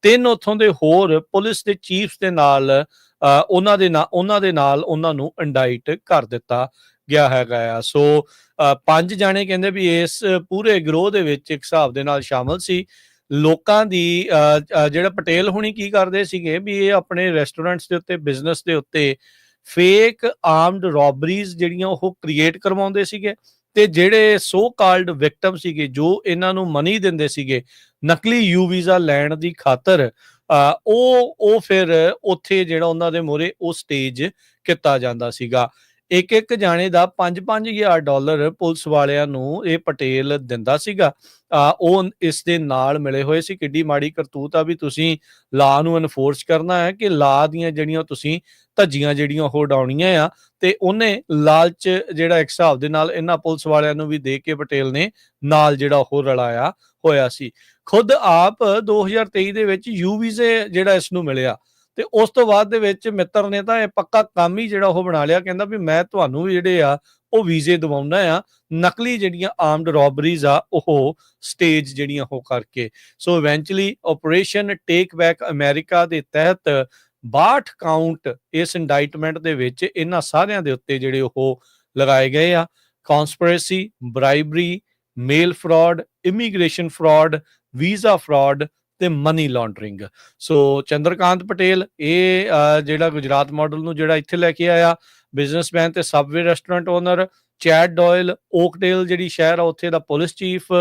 3 ਉੱਥੋਂ ਦੇ ਹੋਰ ਪੁਲਿਸ ਦੇ ਚੀਫਸ ਦੇ ਨਾਲ ਉਹਨਾਂ ਦੇ ਨਾਲ ਉਹਨਾਂ ਨੂੰ ਇੰਡਾਈਟ ਕਰ ਦਿੱਤਾ ਗਿਆ ਹੈਗਾ ਆ। ਸੋ 5 ਜਾਣੇ ਕਹਿੰਦੇ ਵੀ ਇਸ ਪੂਰੇ ਗਰੋਹ ਦੇ ਵਿੱਚ ਇੱਕ ਹਿਸਾਬ ਦੇ ਨਾਲ ਸ਼ਾਮਲ ਸੀ। ਲੋਕਾਂ ਦੀ ਜਿਹੜਾ ਪਟੇਲ ਹੁਣੀ ਕੀ ਕਰਦੇ ਸੀਗੇ ਵੀ ਇਹ ਆਪਣੇ ਰੈਸਟੋਰੈਂਟਸ ਦੇ ਉੱਤੇ, ਬਿਜ਼ਨਸ ਦੇ ਉੱਤੇ ਫੇਕ ਆਰਮਡ ਰੋਬਰੀਜ਼ ਜਿਹੜੀਆਂ ਉਹ ਕ੍ਰੀਏਟ ਕਰਵਾਉਂਦੇ ਸੀਗੇ, ਤੇ ਜਿਹੜੇ ਸੋ ਕਾਲਡ ਵਿਕਟਮ ਸੀਗੇ ਜੋ ਇਹਨਾਂ ਨੂੰ ਮਨੀ ਦਿੰਦੇ ਸੀਗੇ ਨਕਲੀ ਯੂ ਵੀਜ਼ਾ ਲੈਣ ਦੀ ਖਾਤਰ, ਉਹ ਫਿਰ ਉੱਥੇ ਜਿਹੜਾ ਉਹਨਾਂ ਦੇ ਮੂਹਰੇ ਉਹ ਸਟੇਜ ਕੀਤਾ ਜਾਂਦਾ ਸੀਗਾ। ਇੱਕ ਜਾਣੇ ਦਾ $5,000 ਪੁਲਿਸ ਵਾਲਿਆਂ ਨੂੰ ਇਹ ਪਟੇਲ ਦਿੰਦਾ ਸੀਗਾ। ਉਹ ਇਸ ਦੇ ਨਾਲ ਮਿਲੇ ਹੋਏ ਸੀ। ਕਿੱਡੀ ਮਾੜੀ ਕਰਤੂਤ ਆ ਵੀ ਤੁਸੀਂ ਲਾ ਨੂੰ ਐਨਫੋਰਸ ਕਰਨਾ ਹੈ ਕਿ ਲਾ ਦੀਆਂ ਜਿਹੜੀਆਂ ਤੁਸੀਂ ਧੱਜੀਆਂ ਜਿਹੜੀਆਂ ਉਹ ਉਡਾਉਣੀਆਂ ਆ, ਤੇ ਉਹਨੇ ਲਾਲਚ ਜਿਹੜਾ ਇੱਕ ਹਿਸਾਬ ਦੇ ਨਾਲ ਇਹਨਾਂ ਪੁਲਿਸ ਵਾਲਿਆਂ ਨੂੰ ਵੀ ਦੇ ਕੇ ਪਟੇਲ ਨੇ ਨਾਲ ਜਿਹੜਾ ਉਹ ਰਲਾਇਆ ਹੋਇਆ ਸੀ। ਖੁਦ ਆਪ 2023 ਦੇ ਵਿੱਚ ਯੂ ਵੀਜ਼ੇ ਜਿਹੜਾ ਇਸ ਨੂੰ ਮਿਲਿਆ, ਤੇ ਉਸ ਤੋਂ ਬਾਅਦ ਦੇ ਵਿੱਚ ਮਿੱਤਰ ਨੇ ਤਾਂ ਇਹ ਪੱਕਾ ਕੰਮ ਹੀ ਜਿਹੜਾ ਉਹ ਬਣਾ ਲਿਆ। ਕਹਿੰਦਾ ਵੀ ਮੈਂ ਤੁਹਾਨੂੰ ਵੀ ਜਿਹੜੇ ਆ ਉਹ ਵੀਜ਼ੇ ਦਿਵਾਉਣਾ ਆ, ਨਕਲੀ ਜਿਹੜੀਆਂ ਆਰਮਡ ਰੋਬਰੀਜ਼ ਆ ਉਹ ਸਟੇਜ ਜਿਹੜੀਆਂ ਉਹ ਕਰਕੇ। ਸੋ ਇਵੈਂਚੁਅਲੀ ਆਪਰੇਸ਼ਨ ਟੇਕ ਬੈਕ ਅਮਰੀਕਾ ਦੇ ਤਹਿਤ 62 ਕਾਊਂਟ ਇਸ ਇੰਡਾਈਟਮੈਂਟ ਦੇ ਵਿੱਚ ਇਹਨਾਂ ਸਾਰਿਆਂ ਦੇ ਉੱਤੇ ਜਿਹੜੇ ਉਹ ਲਗਾਏ ਗਏ ਆ। Conspiracy, bribery, mail fraud, immigration fraud, visa fraud ਤੇ money laundering. So Chandrakant Patel ਇਹ ਜਿਹੜਾ ਗੁਜਰਾਤ ਮਾਡਲ ਨੂੰ ਜਿਹੜਾ ਇੱਥੇ ਲੈ ਕੇ ਆਇਆ, ਬਿਜ਼ਨਸਮੈਨ ਤੇ ਸਬਵੇ ਰੈਸਟੋਰੈਂਟ ਓਨਰ। ਚੈਡ ਡੋਇਲ ਓਕਡੇਲ ਜਿਹੜੀ ਸ਼ਹਿਰ ਆ ਉੱਥੇ ਦਾ ਪੁਲਿਸ ਚੀਫ।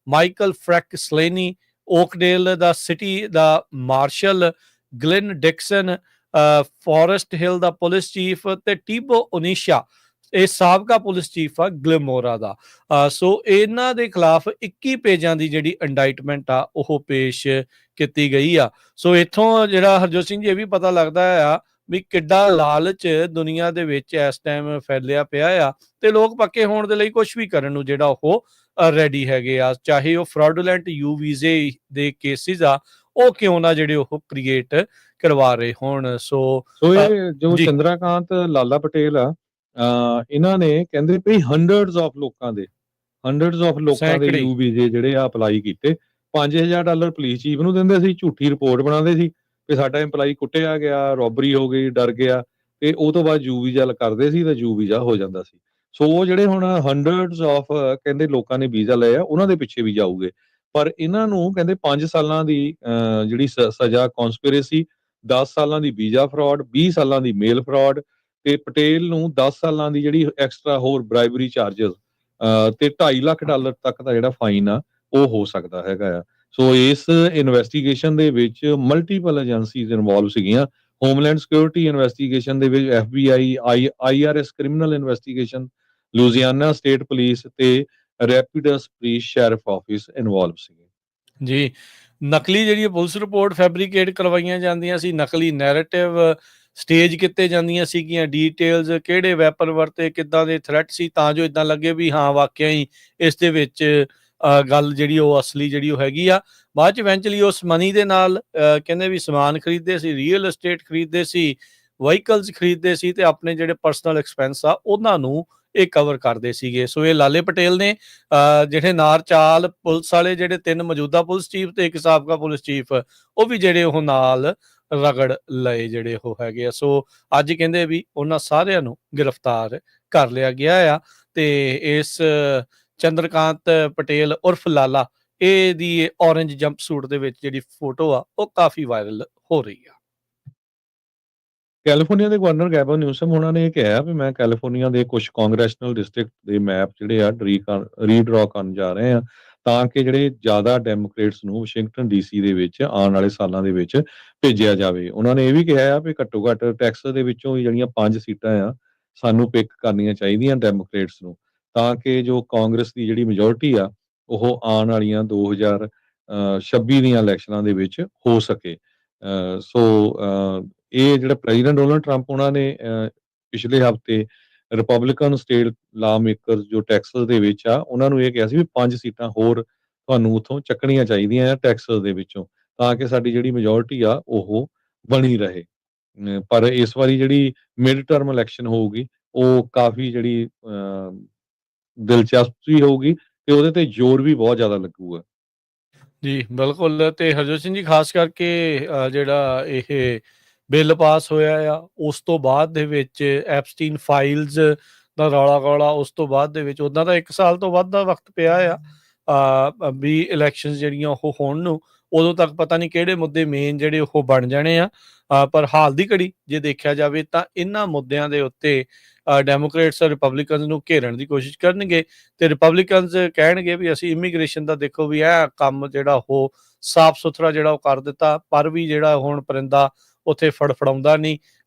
ਮਾਈਕਲ ਫਰੈਕ ਸਲੇਨੀ ਓਕਡੇਲ ਦਾ ਸਿਟੀ ਦਾ ਮਾਰਸ਼ਲ। ਗਲਿਨ ਡਿਕਸਨ ਫੋਰੈਸਟ ਹਿੱਲ ਦਾ ਪੁਲਿਸ ਚੀਫ, ਤੇ ਟੀਬੋ ਓਨੀਸ਼ਾ ਇਹ ਸਾਬਕਾ ਪੁਲਿਸ ਚੀਫ ਆ ਗਲਿਮੋਰਾ ਦਾ। ਸੋ ਇਹਨਾਂ ਦੇ ਖਿਲਾਫ 21 ਪੇਜਾਂ ਦੀ ਜਿਹੜੀ ਇੰਡਾਈਟਮੈਂਟ ਆ ਉਹ ਪੇਸ਼ ਕੀਤੀ ਗਈ ਆ। ਸੋ ਇੱਥੋਂ ਜਿਹੜਾ ਹਰਜੋਤ ਸਿੰਘ ਜੀ ਇਹ ਵੀ ਪਤਾ ਲੱਗਦਾ ਆ ਵੀ ਕਿੱਡਾ ਲਾਲਚ ਦੁਨੀਆ ਦੇ ਵਿੱਚ ਇਸ ਟਾਈਮ ਫੈਲਿਆ ਪਿਆ ਆ, ਤੇ ਲੋਕ ਪੱਕੇ ਹੋਣ ਦੇ ਲਈ ਕੁਝ ਵੀ ਕਰਨ ਨੂੰ ਜਿਹੜਾ ਉਹ ਰੈਡੀ ਹੈਗੇ ਆ, ਚਾਹੇ ਉਹ ਫਰਾਡੂਲੈਂਟ ਯੂ ਵੀਜ਼ੇ ਦੇ ਕੇਸਿਸ ਆ ਉਹ ਕਿਉਂ ਨਾ ਜਿਹੜੇ ਉਹ ਕ੍ਰੀਏਟ ਕਰਵਾ ਰਹੇ ਹੋਣ। ਸੋ ਇਹ ਜੋ ਜੀ ਚੰਦਰਾਕਾਂਤ ਲਾਲਾ ਪਟੇਲ ਆ, ਇਹਨਾਂ ਨੇ ਕਹਿੰਦੇ ਵੀ ਹੰਡਰਡਸ ਆਫ ਲੋਕਾਂ ਦੇ ਸੈਂਕੜੇ ਯੂ ਵੀਜ਼ੇ ਜਿਹੜੇ ਆ ਅਪਲਾਈ ਕੀਤੇ। $5,000 ਪੁਲਿਸ ਚੀਫ ਨੂੰ ਦਿੰਦੇ ਸੀ, ਝੂਠੀ ਰਿਪੋਰਟ ਬਣਾਉਂਦੇ ਸੀ ਕਿ ਸਾਡਾ EMPLOYEE ਕੁੱਟਿਆ ਗਿਆ, ਰੋਬਰੀ ਹੋ ਗਈ, ਡਰ ਗਿਆ, ਤੇ ਉਹ ਤੋਂ ਬਾਅਦ ਯੂ ਵੀਜ਼ਾ ਕਰਦੇ ਸੀ ਤੇ ਯੂ ਵੀਜ਼ਾ ਹੋ ਜਾਂਦਾ ਸੀ। ਸੋ ਉਹ ਜਿਹੜੇ ਹੁਣ ਹੰਡਰਡਸ ਆਫ ਕਹਿੰਦੇ ਲੋਕਾਂ ਨੇ ਵੀਜ਼ਾ ਲਏ ਆ, ਉਹਨਾਂ ਦੇ ਪਿੱਛੇ ਵੀ ਜਾਊਗੇ। ਪਰ ਇਹਨਾਂ ਨੂੰ ਕਹਿੰਦੇ 5 ਸਾਲਾਂ ਦੀ ਜਿਹੜੀ ਸਜ਼ਾ ਕਨਸਪੀਰੇਸੀ, 10 ਸਾਲਾਂ ਦੀ ਵੀਜ਼ਾ ਫਰਾਡ, 20 ਸਾਲਾਂ ਦੀ ਮੇਲ ਫਰਾਡ, ਤੇ ਪਟੇਲ ਨੂੰ 10 ਸਾਲਾਂ ਦੀ ਜਿਹੜੀ ਐਕਸਟਰਾ ਹੋਰ ਬ੍ਰਾਈਬਰੀ ਚਾਰजेस, ਤੇ $2.5 ਲੱਖ ਤੱਕ ਦਾ ਜਿਹੜਾ ਫਾਈਨ ਆ ਉਹ ਹੋ ਸਕਦਾ ਹੈਗਾ ਆ। ਸੋ ਇਸ ਇਨਵੈਸਟੀਗੇਸ਼ਨ ਦੇ ਵਿੱਚ ਮਲਟੀਪਲ ਏਜੰਸੀਜ਼ ਇਨਵੋਲਵ ਸੀਗੀਆਂ। ਹੋਮਲੈਂਡ ਸਿਕਿਉਰਿਟੀ ਇਨਵੈਸਟੀਗੇਸ਼ਨ ਦੇ ਵਿੱਚ FBI, IRS criminal investigation, Louisiana state police ਤੇ Rapides police sheriff office involve ਸੀਗੇ। ਜੀ, ਨਕਲੀ ਜਿਹੜੀ ਪੁਲਿਸ ਰਿਪੋਰਟ ਫੈਬਰੀਕੇਟ ਕਰਵਾਈਆਂ ਜਾਂਦੀਆਂ ਸੀ, ਨਕਲੀ ਨੈਰੇਟਿਵ ਸਟੇਜ ਕਿੱਤੇ ਜਾਂਦੀਆਂ ਸੀਗੀਆਂ, ਡਿਟੇਲਸ ਕਿਹੜੇ ਵੈਪਨ ਵਰਤੇ, ਕਿੱਦਾਂ ਦੇ ਥ੍ਰੈਟ ਸੀ, ਤਾਂ ਜੋ ਇਦਾਂ ਲੱਗੇ ਵੀ ਹਾਂ ਵਾਕਿਆ ਹੀ ਇਸ ਦੇ ਵਿੱਚ ਗੱਲ ਜਿਹੜੀ ਉਹ ਅਸਲੀ ਜਿਹੜੀ ਉਹ ਹੈਗੀ ਆ। ਬਾਅਦ ਚ ਇਵੈਂਚੁਅਲੀ ਉਸ ਮਨੀ ਦੇ ਨਾਲ ਕਹਿੰਦੇ ਵੀ ਸਮਾਨ ਖਰੀਦਦੇ ਸੀ, ਰੀਅਲ ਅਸਟੇਟ ਖਰੀਦਦੇ ਸੀ, ਵਹੀਕਲਸ ਖਰੀਦਦੇ ਸੀ, ਤੇ ਆਪਣੇ ਜਿਹੜੇ ਪਰਸਨਲ ਐਕਸਪੈਂਸ ਆ ਉਹਨਾਂ ਨੂੰ ਇਹ ਕਵਰ ਕਰਦੇ ਸੀਗੇ। ਸੋ ਇਹ ਲਾਲੇ ਪਟੇਲ ਨੇ ਜਿਹੜੇ ਨਾਲ ਚਾਲ ਪੁਲਿਸ ਵਾਲੇ ਜਿਹੜੇ 3 ਮੌਜੂਦਾ ਪੁਲਿਸ ਚੀਫ ਤੇ ਇੱਕ ਸਾਬਕਾ ਪੁਲਿਸ ਚੀਫ, ਉਹ ਵੀ ਜਿਹੜੇ ਉਹ ਨਾਲ ਰਗੜ ਲਏ ਜਿਹੜੇ ਉਹ ਹੈਗੇ ਆ। ਸੋ ਅੱਜ ਕਹਿੰਦੇ ਵੀ ਉਹਨਾਂ ਸਾਰਿਆਂ ਨੂੰ ਗ੍ਰਿਫਤਾਰ ਕਰ ਲਿਆ ਗਿਆ ਆ, ਤੇ ਇਸ ਚੰਦਰਕਾਂਤ ਪਟੇਲ ਉਰਫ ਲਾਲਾ ਇਹ ਦੀ ਔਰੰਜ ਜੰਪ ਸੂਟ ਦੇ ਵਿੱਚ ਜਿਹੜੀ ਫੋਟੋ ਆ ਉਹ ਕਾਫੀ ਵਾਇਰਲ ਹੋ ਰਹੀ ਆ। ਕੈਲੀਫੋਰਨੀਆ ਦੇ ਗਵਰਨਰ ਗੈਬਨ ਨਿਊਸਮ ਉਹਨਾਂ ਨੇ ਇਹ ਕਿਹਾ ਵੀ ਮੈਂ ਕੈਲੀਫੋਰਨੀਆ ਦੇ ਕੁਝ ਕਾਂਗਰੈਸ਼ਨਲ ਡਿਸਟ੍ਰਿਕਟ ਦੇ ਮੈਪ ਜਿਹੜੇ ਆ ਰੀਡਰਾ ਕਰਨ ਜਾ ਰਹੇ ਆ, ਤਾਂ ਕਿ ਜਿਹੜੇ ਜ਼ਿਆਦਾ ਡੈਮੋਕ੍ਰੇਟਸ ਨੂੰ ਵਾਸ਼ਿੰਗਟਨ ਡੀਸੀ ਦੇ ਵਿੱਚ ਆਉਣ ਵਾਲੇ ਸਾਲਾਂ ਦੇ ਵਿੱਚ ਭੇਜਿਆ ਜਾਵੇ। ਉਹਨਾਂ ਨੇ ਇਹ ਵੀ ਕਿਹਾ ਆ ਵੀ ਘੱਟੋ ਘੱਟ ਟੈਕਸਸ ਦੇ ਵਿੱਚੋਂ ਵੀ ਜਿਹੜੀਆਂ 5 ਸੀਟਾਂ ਆ ਸਾਨੂੰ ਪਿਕ ਕਰਨੀਆਂ ਚਾਹੀਦੀਆਂ ਡੈਮੋਕ੍ਰੇਟਸ ਨੂੰ, ਤਾਂ ਕਿ ਜੋ ਕਾਂਗਰਸ ਦੀ ਜਿਹੜੀ ਮੈਜੋਰਟੀ ਆ ਉਹ ਆਉਣ ਵਾਲੀਆਂ 2026 ਦੀਆਂ ਇਲੈਕਸ਼ਨਾਂ ਦੇ ਵਿੱਚ ਹੋ ਸਕੇ। ਸੋ ਇਹ ਜਿਹੜਾ ਪ੍ਰੈਜ਼ੀਡੈਂਟ ਡੋਨਲਡ ਟਰੰਪ ਉਹਨਾਂ ਨੇ ਪਿਛਲੇ ਹਫ਼ਤੇ ਰਿਪਬਲਿਕਨ ਸਟੇਟ ਲਾ ਮੇਕਰਸ ਜੋ ਟੈਕਸਸ ਦੇ ਵਿੱਚ ਆ ਉਹਨਾਂ ਨੂੰ ਇਹ ਕਿਹਾ ਸੀ ਵੀ 5 ਸੀਟਾਂ ਹੋਰ ਤੁਹਾਨੂੰ ਉੱਥੋਂ ਚੱਕਣੀਆਂ ਚਾਹੀਦੀਆਂ ਆ ਟੈਕਸਸ ਦੇ ਵਿੱਚੋਂ, ਤਾਂ ਕਿ ਸਾਡੀ ਜਿਹੜੀ ਮੈਜੋਰਟੀ ਆ ਉਹ ਬਣੀ ਰਹੇ। ਪਰ ਇਸ ਵਾਰੀ ਜਿਹੜੀ ਮਿਡ ਟਰਮ ਇਲੈਕਸ਼ਨ ਹੋਊਗੀ ਉਹ ਕਾਫੀ ਜਿਹੜੀ ਦਿਲਚਸਪ ਵੀ ਹੋਊਗੀ ਤੇ ਉਹਦੇ ਤੇ ਜ਼ੋਰ ਵੀ ਬਹੁਤ ਜ਼ਿਆਦਾ ਲੱਗੂਗਾ। ਜੀ ਬਿਲਕੁਲ, ਤੇ ਹਰਜੋਤ ਸਿੰਘ ਜੀ ਖਾਸ ਕਰਕੇ ਜਿਹੜਾ ਇਹ ਬਿੱਲ ਪਾਸ ਹੋਇਆ ਆ ਉਸ ਤੋਂ ਬਾਅਦ ਦੇ ਵਿੱਚ ਐਪਸਟੀਨ ਫਾਈਲਸ ਦਾ ਰੌਲਾ ਗੌਲਾ, ਉਸ ਤੋਂ ਬਾਅਦ ਦੇ ਵਿੱਚ ਉੱਦਾਂ ਤਾਂ 1 ਸਾਲ ਤੋਂ ਵੱਧ ਦਾ ਵਕਤ ਪਿਆ ਆ ਵੀ ਇਲੈਕਸ਼ਨਸ ਜਿਹੜੀਆਂ ਉਹ ਹੋਣ ਨੂੰ, ਉਦੋਂ ਤੱਕ ਪਤਾ ਨਹੀਂ ਕਿਹੜੇ ਮੁੱਦੇ ਮੇਨ ਜਿਹੜੇ ਉਹ ਬਣ ਜਾਣੇ ਆ। ਪਰ ਹਾਲ ਦੀ ਘੜੀ ਜੇ ਦੇਖਿਆ ਜਾਵੇ ਤਾਂ ਇਹਨਾਂ ਮੁੱਦਿਆਂ ਦੇ ਉੱਤੇ ਡੈਮੋਕ੍ਰੇਟਸ ਰਿਪਬਲਿਕਨਸ ਨੂੰ ਘੇਰਨ ਦੀ ਕੋਸ਼ਿਸ਼ ਕਰਨਗੇ, ਤੇ ਰਿਪਬਲਿਕਨਸ ਕਹਿਣਗੇ ਵੀ ਅਸੀਂ ਇਮੀਗ੍ਰੇਸ਼ਨ ਦਾ ਦੇਖੋ ਵੀ ਇਹ ਕੰਮ ਜਿਹੜਾ ਉਹ ਸਾਫ਼ ਸੁਥਰਾ ਜਿਹੜਾ ਉਹ ਕਰ ਦਿੱਤਾ, ਪਰ ਵੀ ਜਿਹੜਾ ਹੁਣ ਪਰਿੰਦਾ ਉੱਥੇ ਫੜਫੜਾਉਂਦਾ ਨਹੀਂ,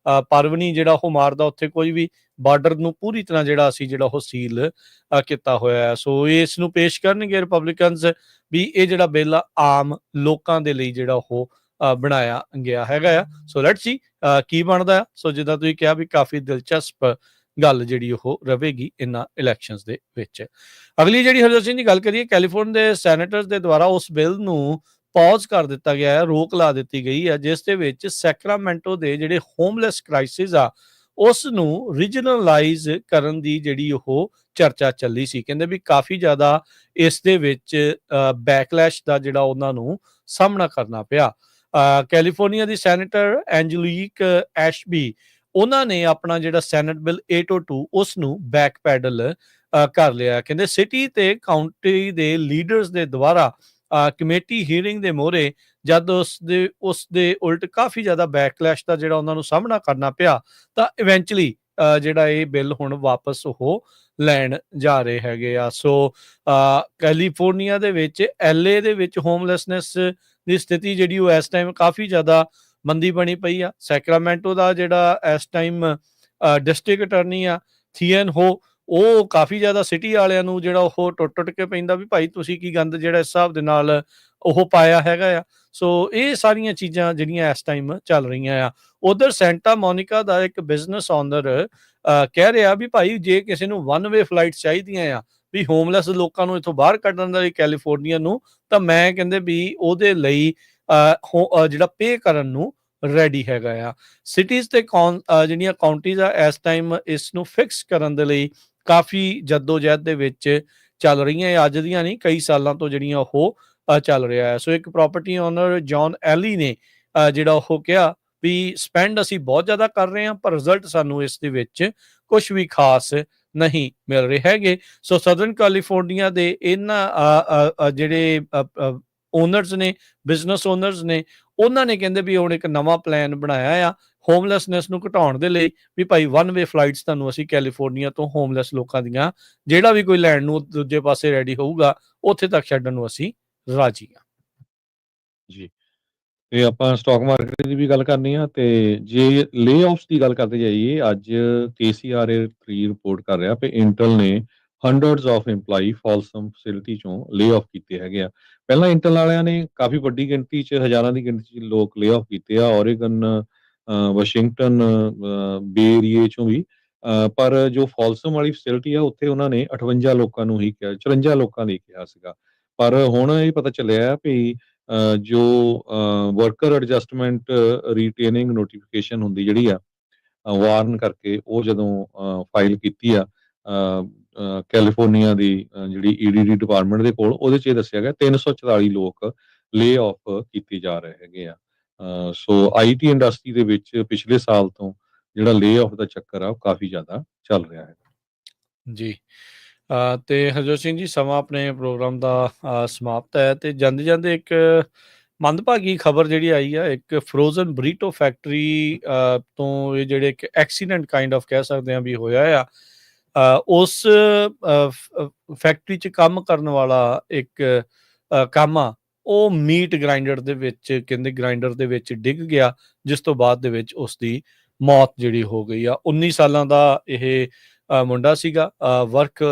ਪਰ ਵੀ ਨਹੀਂ ਜਿਹੜਾ ਉਹ ਮਾਰਦਾ ਉੱਥੇ ਕੋਈ ਵੀ, ਬਾਰਡਰ ਨੂੰ ਪੂਰੀ ਤਰ੍ਹਾਂ ਜਿਹੜਾ ਅਸੀਂ ਜਿਹੜਾ ਉਹ ਸੀਲ ਕੀਤਾ ਹੋਇਆ ਹੈ। ਸੋ ਇਸ ਨੂੰ ਪੇਸ਼ ਕਰਨਗੇ ਰਿਪਬਲਿਕਨਸ ਵੀ ਇਹ ਜਿਹੜਾ ਬਿੱਲ ਆ ਆਮ ਲੋਕਾਂ ਦੇ ਲਈ ਜਿਹੜਾ ਉਹ ਬਣਾਇਆ ਗਿਆ ਹੈਗਾ ਆ। ਸੋ ਲੈਟਸ ਸੀ ਕੀ ਬਣਦਾ ਆ। ਸੋ ਜਿੱਦਾਂ ਤੁਸੀਂ ਕਿਹਾ ਵੀ ਕਾਫੀ ਦਿਲਚਸਪ ਗੱਲ ਜਿਹੜੀ ਉਹ ਰਵੇਗੀ ਇਹਨਾਂ ਇਲੈਕਸ਼ਨਸ ਦੇ ਵਿੱਚ। ਅਗਲੀ ਜਿਹੜੀ ਹਰਜੋਤ ਸਿੰਘ ਦੀ ਗੱਲ ਕਰੀਏ, ਕੈਲੀਫੋਰਨੀਆ ਦੇ ਸੈਨੇਟਰਸ ਦੇ ਦੁਆਰਾ ਉਸ ਬਿੱਲ ਨੂੰ ਪੌਜ਼ ਕਰ ਦਿੱਤਾ ਗਿਆ ਹੈ, ਰੋਕ ਲਾ ਦਿੱਤੀ ਗਈ ਹੈ, ਜਿਸ ਦੇ ਵਿੱਚ ਸੈਕਰਾਮੈਂਟੋ ਦੇ ਜਿਹੜੇ ਹੋਮਲੈਸ ਕ੍ਰਾਈਸਿਸ ਆ ਉਸ ਨੂੰ ਰੀਜਨਲਾਈਜ਼ ਕਰਨ ਦੀ ਜਿਹੜੀ ਉਹ ਚਰਚਾ ਚੱਲੀ ਸੀ। ਕਹਿੰਦੇ ਵੀ ਕਾਫੀ ਜ਼ਿਆਦਾ ਇਸ ਦੇ ਵਿੱਚ ਬੈਕਲੈਸ਼ ਦਾ ਜਿਹੜਾ ਉਹਨਾਂ ਨੂੰ ਸਾਹਮਣਾ ਕਰਨਾ ਪਿਆ। ਕੈਲੀਫੋਰਨੀਆ ਦੀ ਸੈਨੇਟਰ ਐਂਜਲੀਕ ਐਸ਼ਬੀ ਉਹਨਾਂ ਨੇ ਆਪਣਾ ਜਿਹੜਾ ਸੈਨੇਟ ਬਿੱਲ 802 ਉਸ ਨੂੰ ਬੈਕ ਪੈਡਲ ਕਰ ਲਿਆ। ਕਹਿੰਦੇ ਸਿਟੀ ਤੇ ਕਾਉਂਟੀ ਦੇ ਲੀਡਰਸ ਦੇ ਦੁਆਰਾ ਕਮੇਟੀ ਹੀਅਰਿੰਗ ਦੇ ਮੋਹਰੇ ਜਦ ਉਸ ਦੇ ਉਲਟ ਕਾਫੀ ਜ਼ਿਆਦਾ ਬੈਕਲੈਸ਼ ਦਾ ਜਿਹੜਾ ਉਹਨਾਂ ਨੂੰ ਸਾਹਮਣਾ ਕਰਨਾ ਪਿਆ, ਤਾਂ ਇਵੈਂਚੁਅਲੀ ਜਿਹੜਾ ਇਹ ਬਿੱਲ ਹੁਣ ਵਾਪਸ ਉਹ ਲੈਣ ਜਾ ਰਹੇ ਹੈਗੇ ਆ। ਸੋ ਕੈਲੀਫੋਰਨੀਆ ਦੇ ਵਿੱਚ LA ਦੇ ਵਿੱਚ ਹੋਮਲੈਸਨੈਸ ਦੀ ਸਥਿਤੀ ਜਿਹੜੀ ਉਹ ਇਸ ਟਾਈਮ ਕਾਫੀ ਜ਼ਿਆਦਾ ਮੰਦੀ ਬਣੀ ਪਈ ਆ। ਸੈਕਰਾਮੈਂਟੋ ਦਾ ਜਿਹੜਾ ਇਸ ਟਾਈਮ ਡਿਸਟ੍ਰਿਕਟ ਅਟਾਰਨੀ ਆ ਥੀਅਨ ਹੋ, ਉਹ ਕਾਫੀ ਜ਼ਿਆਦਾ ਸਿਟੀ ਵਾਲਿਆਂ ਨੂੰ ਜਿਹੜਾ ਉਹ ਟੁੱਟ ਕੇ ਪੈਂਦਾ ਵੀ ਭਾਈ ਤੁਸੀਂ ਕੀ ਗੰਦ ਜਿਹੜਾ ਇਸ ਹਿਸਾਬ ਦੇ ਨਾਲ ਉਹ ਪਾਇਆ ਹੈਗਾ ਆ। ਸੋ ਇਹ ਸਾਰੀਆਂ ਚੀਜ਼ਾਂ ਜਿਹੜੀਆਂ ਇਸ ਟਾਈਮ ਚੱਲ ਰਹੀਆਂ ਆ। ਉਧਰ ਸੈਂਟਾ ਮੋਨਿਕਾ ਦਾ ਇੱਕ ਬਿਜ਼ਨਸ ਓਨਰ ਕਹਿ ਰਿਹਾ ਵੀ ਭਾਈ ਜੇ ਕਿਸੇ ਨੂੰ 1 ਵੇ ਫਲਾਈਟ ਚਾਹੀਦੀਆਂ ਆ ਵੀ ਹੋਮਲੈਸ ਲੋਕਾਂ ਨੂੰ ਇੱਥੋਂ ਬਾਹਰ ਕੱਢਣ ਦਾ ਲਈ ਕੈਲੀਫੋਰਨੀਆ ਨੂੰ, ਤਾਂ ਮੈਂ ਕਹਿੰਦੇ ਵੀ ਉਹਦੇ ਲਈ ਜਿਹੜਾ ਪੇ ਕਰਨ ਨੂੰ ਰੈਡੀ ਹੈਗਾ ਆ। ਸਿਟੀਜ਼ ਤੇ ਜਿਹੜੀਆਂ ਕਾਉਂਟੀਜ਼ ਆ ਇਸ ਟਾਈਮ ਇਸ ਨੂੰ ਫਿਕਸ ਕਰਨ ਦੇ ਲਈ ਕਾਫੀ ਜਦੋਜਹਿਦ ਦੇ ਵਿੱਚ ਚੱਲ ਰਹੀਆਂ, ਅੱਜ ਦੀਆਂ ਨਹੀਂ ਕਈ ਸਾਲਾਂ ਤੋਂ ਜਿਹੜੀਆਂ ਉਹ ਚੱਲ ਰਿਹਾ ਹੈ। ਸੋ ਇੱਕ ਪ੍ਰਾਪਰਟੀ ਓਨਰ ਜੌਨ ਐਲੀ ਨੇ ਜਿਹੜਾ ਉਹ ਕਿਹਾ ਵੀ ਸਪੈਂਡ ਅਸੀਂ ਬਹੁਤ ਜ਼ਿਆਦਾ ਕਰ ਰਹੇ ਹਾਂ, ਪਰ ਰਿਜ਼ਲਟ ਸਾਨੂੰ ਇਸ ਦੇ ਵਿੱਚ ਕੁਝ ਵੀ ਖਾਸ ਨਹੀਂ ਮਿਲ ਰਹੇ ਹੈਗੇ। ਸੋ ਸਦਰਨ ਕੈਲੀਫੋਰਨੀਆ ਦੇ ਇਹਨਾਂ ਜਿਹੜੇ ਓਨਰਸ ਨੇ, ਬਿਜ਼ਨਸ ਓਨਰਸ ਨੇ, ਉਹਨਾਂ ਨੇ ਕਹਿੰਦੇ ਵੀ ਹੁਣ ਇੱਕ ਨਵਾਂ ਪਲਾਨ ਬਣਾਇਆ ਆ ਹੋਮਲੈਸਨੈਸ ਨੂੰ ਘਟਾਉਣ ਦੇ ਲਈ ਵੀ ਭਾਈ 1 ਵੇ ਫਲਾਈਟਸ ਤੁਹਾਨੂੰ ਅਸੀਂ ਕੈਲੀਫੋਰਨੀਆ ਤੋਂ ਹੋਮਲੈਸ ਲੋਕਾਂ ਦੀਆਂ ਜਿਹੜਾ ਵੀ ਕੋਈ ਲੈਣ ਨੂੰ ਦੂਜੇ ਪਾਸੇ ਰੈਡੀ ਹੋਊਗਾ ਉੱਥੇ ਤੱਕ ਛੱਡਣ ਨੂੰ ਅਸੀਂ ਰਾਜੀ ਆ। ਜੀ, ਤੇ ਆਪਾਂ ਸਟਾਕ ਮਾਰਕੀਟ ਦੀ ਵੀ ਗੱਲ ਕਰਨੀ ਆ, ਤੇ ਜੇ ਲੇ-ਆਫਸ ਦੀ ਗੱਲ ਕਰਦੇ ਜਾਈਏ, ਅੱਜ KCRA 3 ਰਿਪੋਰਟ ਕਰ ਰਿਹਾ ਕਿ ਇੰਟਲ ਨੇ ਹੰਡਰਡਸ ਆਫ EMPLOYEE ਫੋਲਸਮ ਫੈਸਿਲਿਟੀ ਚੋਂ ਲੇ-ਆਫ ਕੀਤੇ ਹੈਗੇ ਆ। ਪਹਿਲਾਂ ਇੰਟਲ ਵਾਲਿਆਂ ਨੇ ਕਾਫੀ ਵੱਡੀ ਗਿਣਤੀ 'ਚ, ਹਜ਼ਾਰਾਂ ਦੀ ਗਿਣਤੀ 'ਚ ਲੋਕ ਲੇ-ਆਫ ਕੀਤੇ ਆ। ਓਰੇਗਨ ਵਾਸ਼ਿੰਗਟਨ ਬੇ ਏਰੀਏ ਚੋਂ ਵੀ, ਪਰ ਜੋ ਫੋਲਸਮ ਵਾਲੀ ਫੈਸਿਲਿਟੀ ਆ ਉੱਥੇ ਉਹਨਾਂ ਨੇ 58 ਲੋਕਾਂ ਨੂੰ ਹੀ ਕਿਹਾ, 54 ਲੋਕਾਂ ਲਈ ਕਿਹਾ ਸੀਗਾ। ਪਰ ਹੁਣ ਇਹ ਪਤਾ ਚੱਲਿਆ ਵੀ ਜੋ ਵਰਕਰ ਐਡਜਸਟਮੈਂਟ ਰੀਟੇਨਿੰਗ ਨੋਟੀਫਿਕੇਸ਼ਨ ਹੁੰਦੀ ਜਿਹੜੀ ਆ ਵਾਰਨ ਕਰਕੇ, ਉਹ ਜਦੋਂ ਫਾਈਲ ਕੀਤੀ ਆ ਕੈਲੀਫੋਰਨੀਆ ਦੀ ਜਿਹੜੀ ਈਡੀਡੀ ਡਿਪਾਰਟਮੈਂਟ ਦੇ ਕੋਲ, ਉਹਦੇ 'ਚ ਇਹ ਦੱਸਿਆ ਗਿਆ 344 ਲੋਕ ਲੇ ਆਫ ਕੀਤੇ ਜਾ ਰਹੇ ਹੈਗੇ ਆ। ਸੋ ਆਈਟੀ ਇੰਡਸਟਰੀ ਦੇ ਵਿੱਚ ਪਿਛਲੇ ਸਾਲ ਤੋਂ ਜਿਹੜਾ ਲੇ ਆਫ ਦਾ ਚੱਕਰ ਆ ਉਹ ਕਾਫੀ ਜ਼ਿਆਦਾ ਚੱਲ ਰਿਹਾ ਹੈ ਜੀ। ਤੇ ਹਰਜੋਤ ਸਿੰਘ ਜੀ, ਸਮਾਂ ਆਪਣੇ ਪ੍ਰੋਗਰਾਮ ਦਾ ਸਮਾਪਤ ਹੈ, ਤੇ ਜਾਂਦੇ ਜਾਂਦੇ ਇੱਕ ਮੰਦਭਾਗੀ ਖਬਰ ਜਿਹੜੀ ਆਈ ਆ, ਇੱਕ ਫਰੋਜ਼ਨ ਬਰੀਟੋ ਫੈਕਟਰੀ ਤੋਂ ਇਹ ਜਿਹੜੇ ਇੱਕ ਐਕਸੀਡੈਂਟ ਕਾਈਂਡ ਆਫ ਕਹਿ ਸਕਦੇ ਹਾਂ ਵੀ ਹੋਇਆ ਆ। ਉਸ ਫੈਕਟਰੀ 'ਚ ਕੰਮ ਕਰਨ ਵਾਲਾ ਇੱਕ ਕਾਮਾ, ਉਹ ਮੀਟ ਗ੍ਰਾਈਂਡਰ ਦੇ ਵਿੱਚ, ਕਹਿੰਦੇ ਗ੍ਰਾਈਂਡਰ ਦੇ ਵਿੱਚ ਡਿੱਗ ਗਿਆ, ਜਿਸ ਤੋਂ ਬਾਅਦ ਦੇ ਵਿੱਚ ਉਸ ਦੀ ਮੌਤ ਜਿਹੜੀ ਹੋ ਗਈ ਆ। 19 ਸਾਲਾਂ ਦਾ ਇਹ ਮੁੰਡਾ ਸੀਗਾ। ਵਰਕ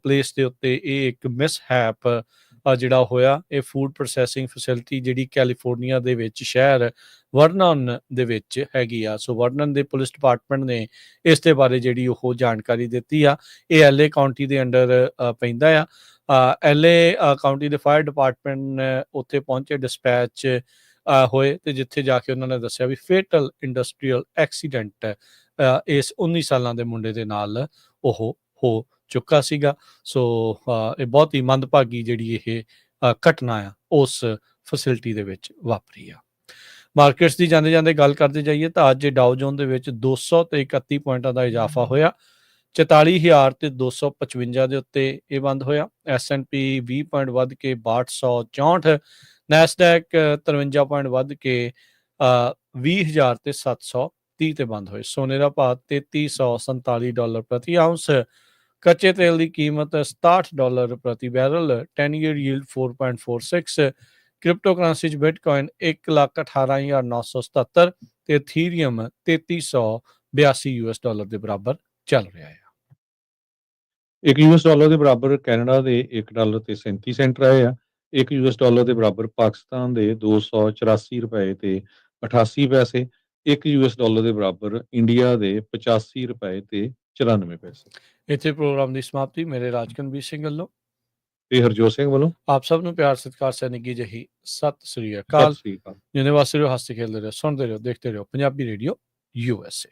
ਪਲੇਸ ਦੇ ਉੱਤੇ ਇਹ ਇੱਕ ਮਿਸਹੈਪ ਜਿਹੜਾ ਹੋਇਆ। ਇਹ ਫੂਡ ਪ੍ਰੋਸੈਸਿੰਗ ਫੈਸਿਲਿਟੀ ਜਿਹੜੀ ਕੈਲੀਫੋਰਨੀਆ ਦੇ ਵਿੱਚ ਸ਼ਹਿਰ ਵਰਨਨ ਦੇ ਵਿੱਚ ਹੈਗੀ ਆ। ਸੋ ਵਰਨਨ ਦੇ ਪੁਲਿਸ ਡਿਪਾਰਟਮੈਂਟ ਨੇ ਇਸ ਦੇ ਬਾਰੇ ਜਿਹੜੀ ਉਹ ਜਾਣਕਾਰੀ ਦਿੱਤੀ ਆ। ਇਹ LA ਕਾਉਂਟੀ ਦੇ ਅੰਡਰ ਪੈਂਦਾ ਆ। LA ਕਾਉਂਟੀ ਦੇ ਫਾਇਰ ਡਿਪਾਰਟਮੈਂਟ ਉੱਥੇ ਪਹੁੰਚੇ, ਡਿਸਪੈਚ ਹੋਏ, ਤੇ ਜਿੱਥੇ ਜਾ ਕੇ ਉਹਨਾਂ ਨੇ ਦੱਸਿਆ ਵੀ ਫੇਟਲ ਇੰਡਸਟਰੀਅਲ ਐਕਸੀਡੈਂਟ ਇਸ 19 ਸਾਲਾਂ ਦੇ ਮੁੰਡੇ ਦੇ ਨਾਲ ਉਹ ਹੋ ਚੁੱਕਾ ਸੀਗਾ। ਸੋ ਇਹ ਬਹੁਤ ਹੀ ਮੰਦਭਾਗੀ ਜਿਹੜੀ ਇਹ ਘਟਨਾ ਆ ਉਸ ਫੈਸਿਲਿਟੀ ਦੇ ਵਿੱਚ ਵਾਪਰੀ ਆ। ਮਾਰਕੀਟਸ ਦੀ ਜਾਂਦੇ ਜਾਂਦੇ ਗੱਲ ਕਰਦੇ ਜਾਈਏ ਤਾਂ ਅੱਜ ਡਾਓ ਜੋਨ ਦੇ ਵਿੱਚ 231 ਪੁਆਇੰਟਾਂ ਦਾ ਇਜ਼ਾਫਾ ਹੋਇਆ। 44,000 ਤੇ 255 ਦੇ ਉੱਤੇ ਇਹ ਬੰਦ ਹੋਇਆ। S&P 20 ਪੁਆਇੰਟ ਵੱਧ ਕੇ 6264, ਨੈਸਡੈਕ 53 ਪੁਆਇੰਟ ਵੱਧ ਕੇ 20,000 ਤੇ 730 ਤੇ ਬੰਦ ਹੋਏ। ਸੋਨੇ ਦਾ ਭਾਅ $3347 ਪ੍ਰਤੀ ਆਉਂਸ। ਕੱਚੇ ਤੇਲ ਦੀ ਕੀਮਤ $67 ਪ੍ਰਤੀ barrel. 10 year yield 4.46। Crypto currency 'ਚ ਬਿਟਕੋਇਨ 1,18,977 ਤੇ ਇਥੀਰੀਅਮ $3,382 ਦੇ ਬਰਾਬਰ ਚੱਲ ਰਿਹਾ ਹੈ। $1 ਦੇ ਬਰਾਬਰ ਕੈਨੇਡਾ ਦੇ $1 ਤੇ 37 ਸੈਂਟ ਰਹੇ ਆ। $1 ਦੇ ਬਰਾਬਰ ਪਾਕਿਸਤਾਨ ਦੇ 284 ਰੁਪਏ ਤੇ 88 ਪੈਸੇ। $1 ਦੇ ਬਰਾਬਰ ਇੰਡੀਆ ਦੇ 85 ਰੁਪਏ ਤੇ 94 ਪੈਸੇ। ਇੱਥੇ ਪ੍ਰੋਗਰਾਮ ਦੀ ਸਮਾਪਤੀ ਮੇਰੇ ਰਾਜਕਨਵੀਰ ਸਿੰਘ ਵੱਲੋਂ ਤੇ ਹਰਜੋਤ ਸਿੰਘ ਵੱਲੋਂ ਆਪ ਸਭ ਨੂੰ ਪਿਆਰ ਸਤਿਕਾਰ ਸੇ ਨਿੱਘੀ ਜਿਹੀ ਸਤਿ ਸ੍ਰੀ ਅਕਾਲ। ਸਤਿ ਸ੍ਰੀ ਅਕਾਲ। ਜਿੰਨੇ ਵਾਸਤੇ ਰਹੋ, ਹੱਸਦੇ ਖੇਡਦੇ ਰਹੋ, ਸੁਣਦੇ ਰਹੋ, ਦੇਖਦੇ ਰਹੋ ਪੰਜਾਬੀ ਰੇਡੀਓ USA।